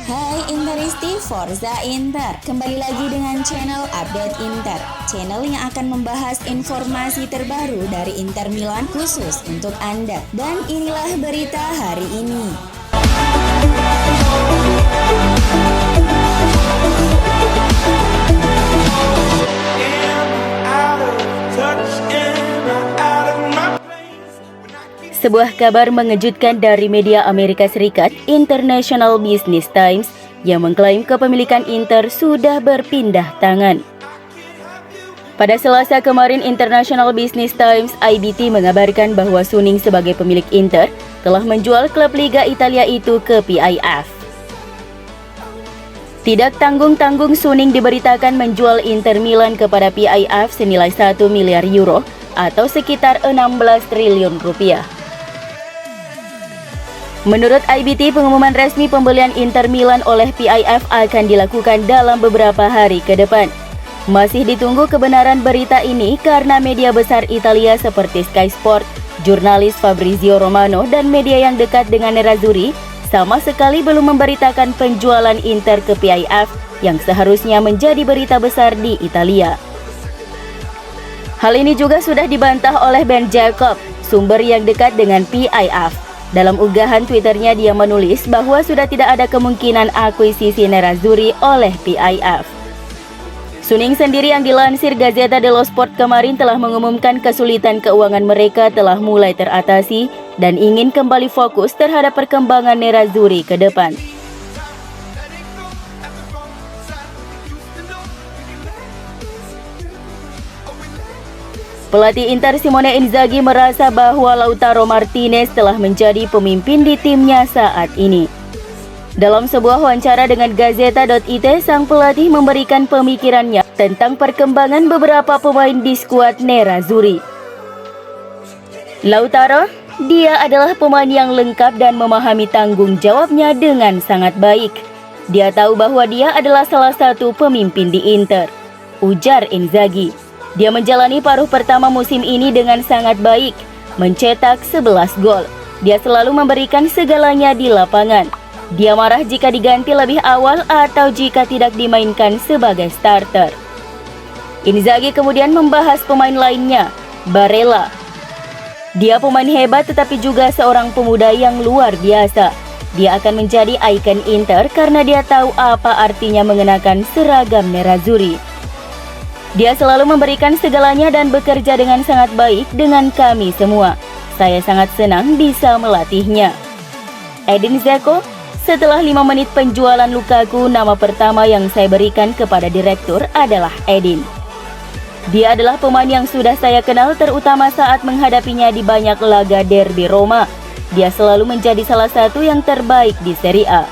Hai Interisti Forza Inter, kembali lagi dengan channel Update Inter, channel yang akan membahas informasi terbaru dari Inter Milan khusus untuk Anda. Dan inilah berita hari ini. Sebuah kabar mengejutkan dari media Amerika Serikat, International Business Times, yang mengklaim kepemilikan Inter sudah berpindah tangan. Pada Selasa kemarin, International Business Times (IBT) mengabarkan bahwa Suning sebagai pemilik Inter telah menjual klub Liga Italia itu ke PIF. Tidak tanggung-tanggung, Suning diberitakan menjual Inter Milan kepada PIF senilai 1 miliar euro atau sekitar 16 triliun rupiah. Menurut IBT, pengumuman resmi pembelian Inter Milan oleh PIF akan dilakukan dalam beberapa hari ke depan. Masih ditunggu kebenaran berita ini karena media besar Italia seperti Sky Sport, jurnalis Fabrizio Romano, dan media yang dekat dengan Nerazzurri sama sekali belum memberitakan penjualan Inter ke PIF yang seharusnya menjadi berita besar di Italia. Hal ini juga sudah dibantah oleh Ben Jacob, sumber yang dekat dengan PIF. Dalam unggahan Twitternya, dia menulis bahwa sudah tidak ada kemungkinan akuisisi Nerazzurri oleh PIF. Suning sendiri yang dilansir Gazzetta dello Sport kemarin telah mengumumkan kesulitan keuangan mereka telah mulai teratasi dan ingin kembali fokus terhadap perkembangan Nerazzurri ke depan. Pelatih Inter Simone Inzaghi merasa bahwa Lautaro Martinez telah menjadi pemimpin di timnya saat ini. Dalam sebuah wawancara dengan Gazzetta.it, sang pelatih memberikan pemikirannya tentang perkembangan beberapa pemain di skuad Nerazzurri. Lautaro, dia adalah pemain yang lengkap dan memahami tanggung jawabnya dengan sangat baik. Dia tahu bahwa dia adalah salah satu pemimpin di Inter, ujar Inzaghi. Dia menjalani paruh pertama musim ini dengan sangat baik, mencetak 11 gol. Dia selalu memberikan segalanya di lapangan. Dia marah jika diganti lebih awal atau jika tidak dimainkan sebagai starter. Inzaghi kemudian membahas pemain lainnya, Barella. Dia pemain hebat tetapi juga seorang pemuda yang luar biasa. Dia akan menjadi ikon Inter karena dia tahu apa artinya mengenakan seragam Nerazzurri. Dia selalu memberikan segalanya dan bekerja dengan sangat baik dengan kami semua. Saya sangat senang bisa melatihnya. Edin Dzeko, setelah 5 menit penjualan Lukaku, nama pertama yang saya berikan kepada direktur adalah Edin. Dia adalah pemain yang sudah saya kenal terutama saat menghadapinya di banyak laga derby Roma. Dia selalu menjadi salah satu yang terbaik di Serie A.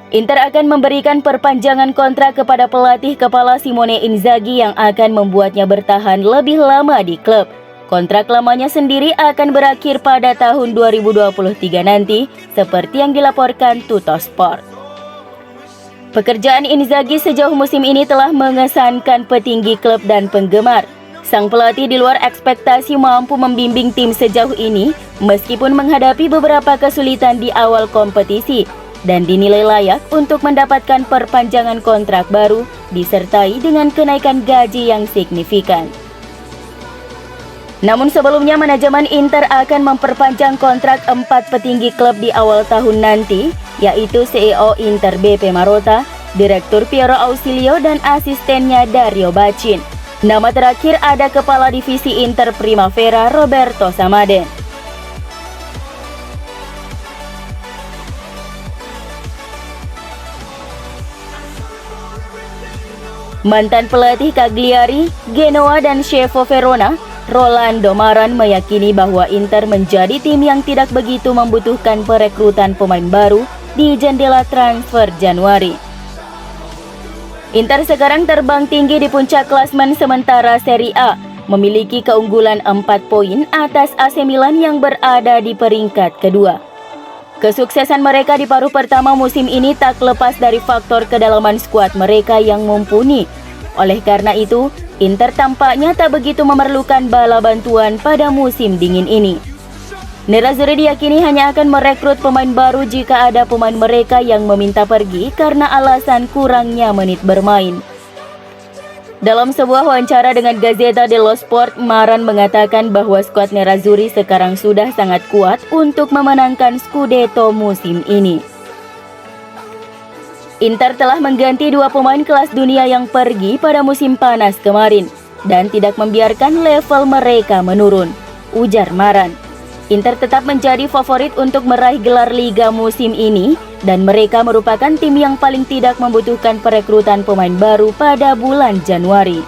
Inter akan memberikan perpanjangan kontrak kepada pelatih kepala Simone Inzaghi yang akan membuatnya bertahan lebih lama di klub. Kontrak lamanya sendiri akan berakhir pada tahun 2023 nanti, seperti yang dilaporkan Tuttosport. Pekerjaan Inzaghi sejauh musim ini telah mengesankan petinggi klub dan penggemar. Sang pelatih di luar ekspektasi mampu membimbing tim sejauh ini, meskipun menghadapi beberapa kesulitan di awal kompetisi, dan dinilai layak untuk mendapatkan perpanjangan kontrak baru disertai dengan kenaikan gaji yang signifikan. Namun sebelumnya manajemen Inter akan memperpanjang kontrak 4 petinggi klub di awal tahun nanti, yaitu CEO Inter BP Marotta, Direktur Piero Ausilio, dan asistennya Dario Bacin. Nama terakhir ada Kepala Divisi Inter Primavera Roberto Samaden. Mantan pelatih Cagliari, Genoa, dan Chievo Verona, Rolando Maran meyakini bahwa Inter menjadi tim yang tidak begitu membutuhkan perekrutan pemain baru di jendela transfer Januari. Inter sekarang terbang tinggi di puncak klasmen sementara Serie A, memiliki keunggulan 4 poin atas AC Milan yang berada di peringkat kedua. Kesuksesan mereka di paruh pertama musim ini tak lepas dari faktor kedalaman skuad mereka yang mumpuni. Oleh karena itu, Inter tampaknya tak begitu memerlukan bala bantuan pada musim dingin ini. Nerazzurri diyakini hanya akan merekrut pemain baru jika ada pemain mereka yang meminta pergi karena alasan kurangnya menit bermain. Dalam sebuah wawancara dengan Gazzetta dello Sport, Maran mengatakan bahwa skuad Nerazzurri sekarang sudah sangat kuat untuk memenangkan Scudetto musim ini. Inter telah mengganti 2 pemain kelas dunia yang pergi pada musim panas kemarin dan tidak membiarkan level mereka menurun, ujar Maran. Inter tetap menjadi favorit untuk meraih gelar Liga musim ini dan mereka merupakan tim yang paling tidak membutuhkan perekrutan pemain baru pada bulan Januari.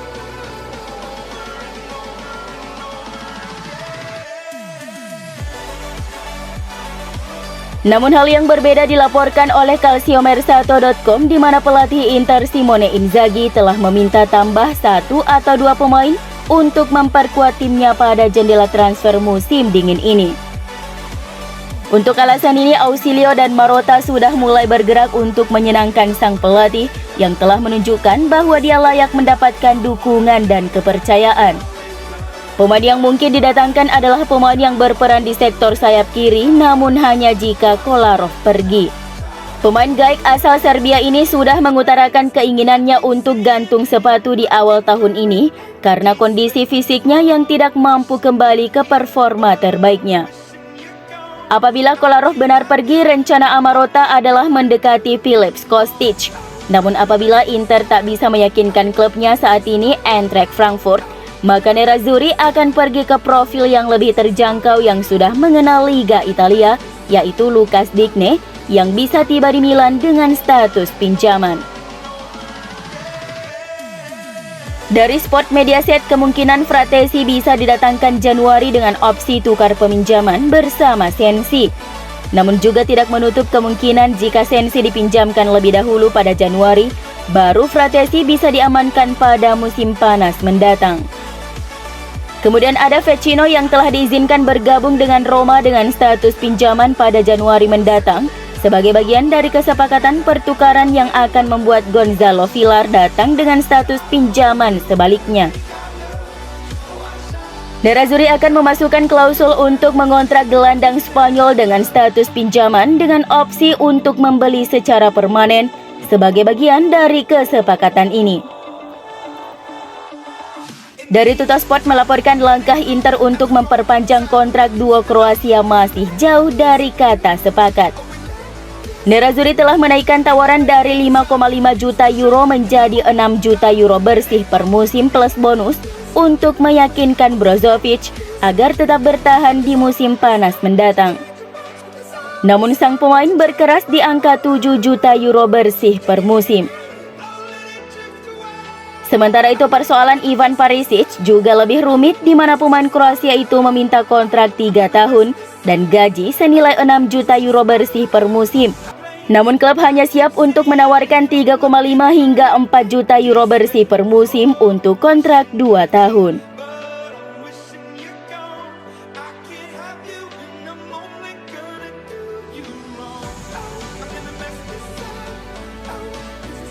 Namun hal yang berbeda dilaporkan oleh Calciomercato.com di mana pelatih Inter Simone Inzaghi telah meminta tambah 1 atau 2 pemain untuk memperkuat timnya pada jendela transfer musim dingin ini. Untuk alasan ini, Ausilio dan Marotta sudah mulai bergerak untuk menyenangkan sang pelatih yang telah menunjukkan bahwa dia layak mendapatkan dukungan dan kepercayaan. Pemain yang mungkin didatangkan adalah pemain yang berperan di sektor sayap kiri, namun hanya jika Kolarov pergi. Pemain Gaik asal Serbia ini sudah mengutarakan keinginannya untuk gantung sepatu di awal tahun ini karena kondisi fisiknya yang tidak mampu kembali ke performa terbaiknya. Apabila Kolarov benar pergi, rencana Marotta adalah mendekati Filip Kostic. Namun apabila Inter tak bisa meyakinkan klubnya saat ini, Eintracht Frankfurt, maka Nerazzurri akan pergi ke profil yang lebih terjangkau yang sudah mengenal Liga Italia, yaitu Lucas Digne, yang bisa tiba di Milan dengan status pinjaman. Dari Sport Mediaset, kemungkinan Fratesi bisa didatangkan Januari dengan opsi tukar peminjaman bersama Sensi. Namun juga tidak menutup kemungkinan jika Sensi dipinjamkan lebih dahulu pada Januari, baru Fratesi bisa diamankan pada musim panas mendatang. Kemudian ada Vecino yang telah diizinkan bergabung dengan Roma dengan status pinjaman pada Januari mendatang, sebagai bagian dari kesepakatan pertukaran yang akan membuat Gonzalo Villar datang dengan status pinjaman sebaliknya. Nerazzurri akan memasukkan klausul untuk mengontrak gelandang Spanyol dengan status pinjaman dengan opsi untuk membeli secara permanen sebagai bagian dari kesepakatan ini. Dari Tuttosport melaporkan langkah Inter untuk memperpanjang kontrak duo Kroasia masih jauh dari kata sepakat. Nerazzurri telah menaikkan tawaran dari 5,5 juta euro menjadi 6 juta euro bersih per musim plus bonus untuk meyakinkan Brozovic agar tetap bertahan di musim panas mendatang. Namun sang pemain berkeras di angka 7 juta euro bersih per musim. Sementara itu persoalan Ivan Perisic juga lebih rumit di mana pemain Kroasia itu meminta kontrak 3 tahun dan gaji senilai 6 juta euro bersih per musim. Namun klub hanya siap untuk menawarkan 3,5 hingga 4 juta euro bersih per musim untuk kontrak 2 tahun.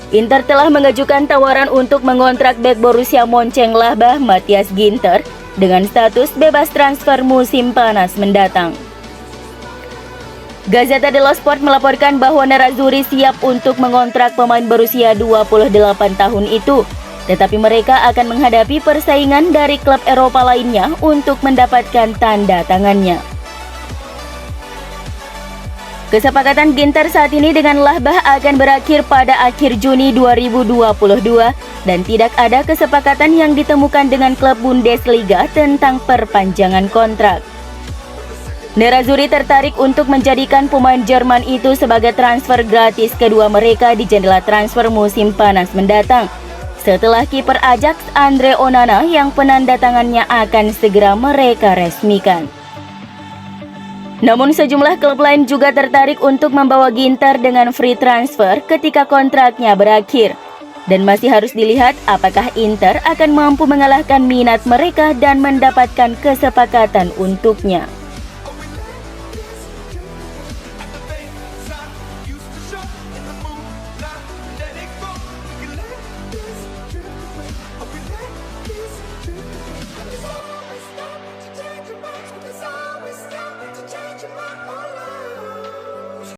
Inter telah mengajukan tawaran untuk mengontrak bek Borussia Mönchengladbach Matthias Ginter dengan status bebas transfer musim panas mendatang. Gazzetta dello Sport melaporkan bahwa Nerazzurri siap untuk mengontrak pemain berusia 28 tahun itu, tetapi mereka akan menghadapi persaingan dari klub Eropa lainnya untuk mendapatkan tanda tangannya. Kesepakatan Ginter saat ini dengan Lahbach akan berakhir pada akhir Juni 2022 dan tidak ada kesepakatan yang ditemukan dengan klub Bundesliga tentang perpanjangan kontrak. Nerazzurri tertarik untuk menjadikan pemain Jerman itu sebagai transfer gratis kedua mereka di jendela transfer musim panas mendatang, setelah kiper Ajax Andre Onana yang penandatangannya akan segera mereka resmikan. Namun sejumlah klub lain juga tertarik untuk membawa Ginter dengan free transfer ketika kontraknya berakhir. Dan masih harus dilihat apakah Inter akan mampu mengalahkan minat mereka dan mendapatkan kesepakatan untuknya.